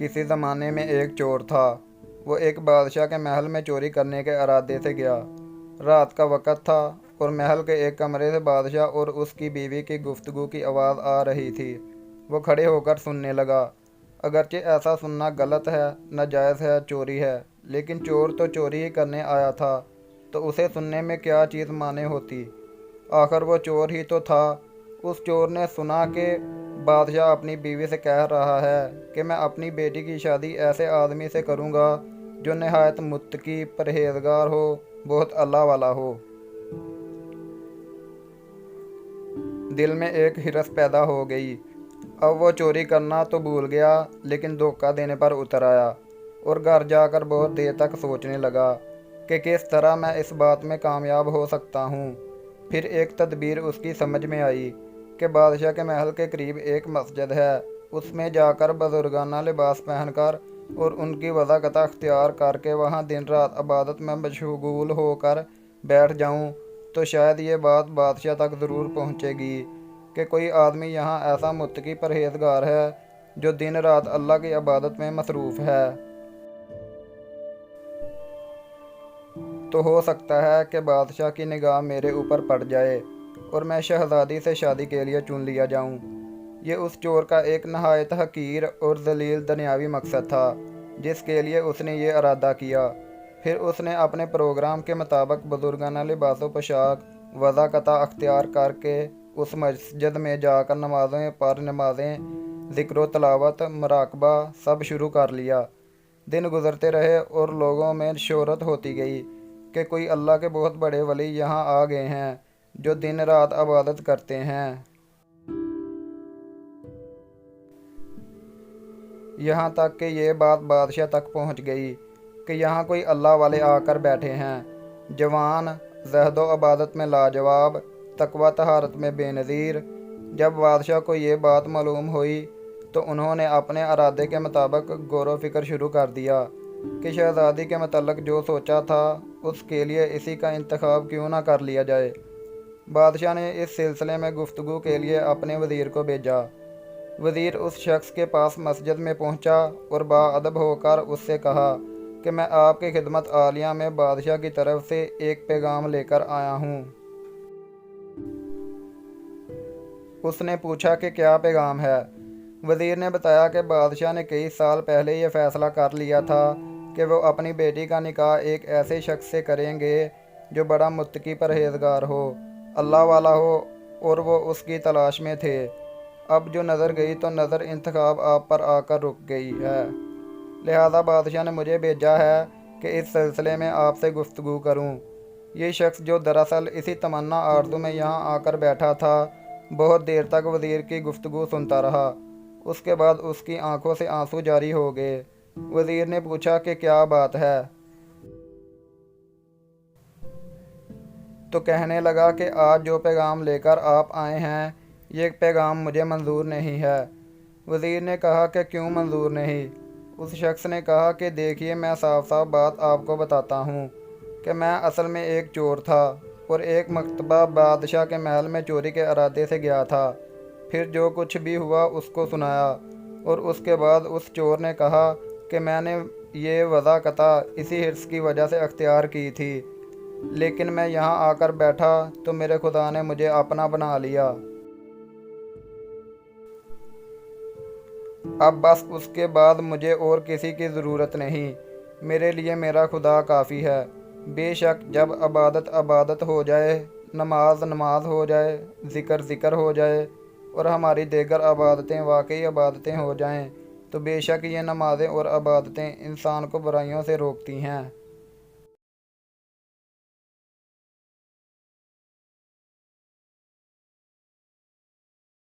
किसी ज़माने में एक चोर था। वो एक बादशाह के महल में चोरी करने के इरादे से गया। रात का वक़्त था और महल के एक कमरे से बादशाह और उसकी बीवी की गुफ्तगू की आवाज़ आ रही थी। वो खड़े होकर सुनने लगा। अगरचे ऐसा सुनना गलत है, नाजायज़ है, चोरी है, लेकिन चोर तो चोरी ही करने आया था, तो उसे सुनने में क्या चीज़ माने होती। आखिर वो चोर ही तो था। उस चोर ने सुना कि बादशाह अपनी बीवी से कह रहा है कि मैं अपनी बेटी की शादी ऐसे आदमी से करूँगा जो नहायत मुत्तकी, परहेजगार हो, बहुत अल्लाह वाला हो। दिल में एक हिरस पैदा हो गई। अब वो चोरी करना तो भूल गया, लेकिन धोखा देने पर उतर आया और घर जाकर बहुत देर तक सोचने लगा कि किस तरह मैं इस बात में कामयाब हो सकता हूँ। फिर एक तदबीर उसकी समझ में आई कि बादशाह के महल के करीब एक मस्जिद है। उसमें जाकर बुजुर्गाना लिबास पहनकर और उनकी वज़ाकता अख्तियार करके वहाँ दिन रात इबादत में मशगूल होकर बैठ जाऊँ, तो शायद ये बात बादशाह तक ज़रूर पहुँचेगी कि कोई आदमी यहाँ ऐसा मुत्तकी परहेजगार है जो दिन रात अल्लाह की इबादत में मसरूफ़ है। तो हो सकता है कि बादशाह की निगाह मेरे ऊपर पड़ जाए और मैं शहज़ादी से शादी के लिए चुन लिया जाऊं। ये उस चोर का एक नहायत हकीर और जलील दुनियावी मकसद था जिसके लिए उसने ये इरादा किया। फिर उसने अपने प्रोग्राम के मुताबिक बुजुर्गाना लिबास पोशाक वज़ाकता अख्तियार करके उस मस्जिद में जाकर नमाज़ें, ज़िक्र तलावत, मुराकबा सब शुरू कर लिया। दिन गुजरते रहे और लोगों में शोहरत होती गई कि कोई अल्लाह के बहुत बड़े वली यहाँ आ गए हैं जो दिन रात इबादत करते हैं। यहाँ तक कि ये बात बादशाह तक पहुँच गई कि यहाँ कोई अल्लाह वाले आकर बैठे हैं, जवान, ज़हदो इबादत में लाजवाब, तकवा तहारत में बेनज़ीर। जब बादशाह को ये बात मालूम हुई तो उन्होंने अपने इरादे के मुताबिक गौर फ़िक्र शुरू कर दिया कि शहज़ादी के मतलब जो सोचा था उसके लिए इसी का इंतखाब क्यों ना कर लिया जाए। बादशाह ने इस सिलसिले में गुफ्तगू के लिए अपने वज़ीर को भेजा। वज़ीर उस शख्स के पास मस्जिद में पहुंचा और बाअदब होकर उससे कहा कि मैं आपकी खिदमत आलिया में बादशाह की तरफ से एक पैगाम लेकर आया हूं। उसने पूछा कि क्या पैगाम है। वज़ीर ने बताया कि बादशाह ने कई साल पहले ये फ़ैसला कर लिया था कि वो अपनी बेटी का निकाह एक ऐसे शख्स से करेंगे जो बड़ा मुत्तकी परहेजगार हो, अल्लाह वाला हो, और वो उसकी तलाश में थे। अब जो नज़र गई तो नज़र इंतखाब आप पर आकर रुक गई है। लिहाजा बादशाह ने मुझे भेजा है कि इस सिलसिले में आपसे गुफ्तगू करूं। ये शख्स जो दरअसल इसी तमन्ना आरज़ू में यहाँ आकर बैठा था, बहुत देर तक वज़ीर की गुफ्तगू सुनता रहा। उसके बाद उसकी आंखों से आंसू जारी हो गए। वज़ीर ने पूछा कि क्या बात है, तो कहने लगा कि आज जो पैगाम लेकर आप आए हैं ये पैगाम मुझे मंजूर नहीं है। वज़ीर ने कहा कि क्यों मंजूर नहीं। उस शख्स ने कहा कि देखिए, मैं साफ साफ बात आपको बताता हूँ कि मैं असल में एक चोर था और एक मरतबा बादशाह के महल में चोरी के इरादे से गया था। फिर जो कुछ भी हुआ उसको सुनाया और उसके बाद उस चोर ने कहा कि मैंने ये वज़ाकता इसी हिर्स की वजह से अख्तियार की थी, लेकिन मैं यहाँ आकर बैठा तो मेरे खुदा ने मुझे अपना बना लिया। अब बस उसके बाद मुझे और किसी की ज़रूरत नहीं। मेरे लिए मेरा खुदा काफ़ी है। बेशक जब इबादत हो जाए, नमाज नमाज हो जाए, ज़िक्र हो जाए और हमारी दीगर इबादतें वाकई इबादतें हो जाएं, तो बेशक ये नमाज़ें और इबादतें इंसान को बुराइयों से रोकती हैं।